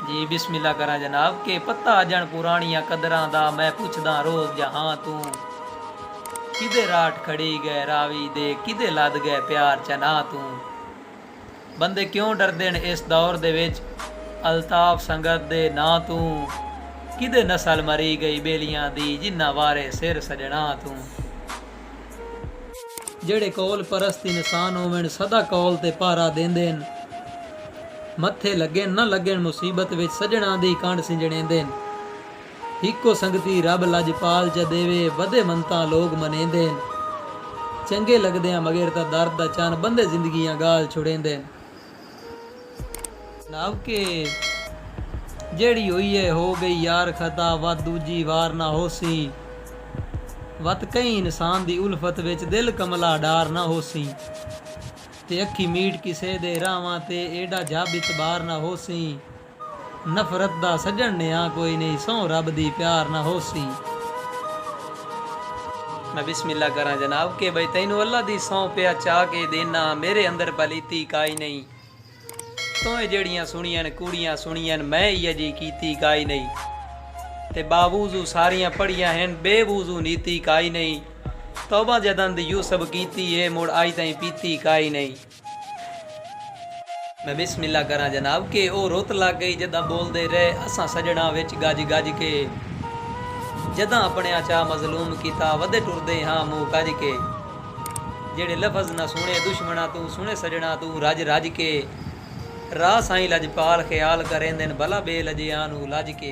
जी बिस्मिल्लाह करा जनाब के पता अजन पुरानिया कदरां दा मैं पुछदा रोज़ जहां तू किदे राठ खड़ी गए रावी दे किदे लद गए प्यार चना तू बंदे क्यों डरदे न इस दौर दे विच अल्ताफ संगत दे ना तू किदे नस्ल मरी गई बेलियां दी जिन्ना वारे सिर सजना तू जेड़े कौल परस्त इंसान होवन सदा कौल ते पारा देंदे न मत्थे लगे न लगन मुसीबत विच सजना दी कांड सिंजणेंदे न हिको संगती रब लजपाल च देवे वधे मनता लोग मनेंदे न चंगे लगदे मगर ता दर्द दा चन बंदे जिंदगियां गाल छुड़ेंदे न नाव के जेड़ी हुई है हो गई यार खता वत दूजी वार ना होसी वत कई इंसान दी उल्फत विच दिल कमला डार ना होसी ते अखी मीट किसे दे रावां ते एडा जब इतबार ना होसी नफरत दा सजन ने कोई नहीं सौ रब दी प्यार ना होसी। मैं बिस्मिल्लाह करा जनाब के भाई तैनू अल्लाह दी सौ पिया चाह के देना मेरे अंदर पलीती काई नहीं तो जड़ियां सुनियन कुड़ियां सुनियन मैं इयै जी कीती काई नहीं ते बावूजू सारियां पढ़ियां हैं बेवूजू नीति काई नहीं तौबा जदन यू सब कीती है मुड़ आई ताई पीती काई नहीं। मैं बिस्मिल्लाह करा जनाब के ओ रुत लग गई जदा बोलते रहे असा सजना विच गज गज के जदा अपने चा मजलूम किता वधे टुरदे हाँ मुँह कज के जेड़े लफज ना सुने दुश्मना तू सुने सजना तू रज रज के राह साईं लजपाल ख्याल करेंदे भला बेलजियां नू लज के।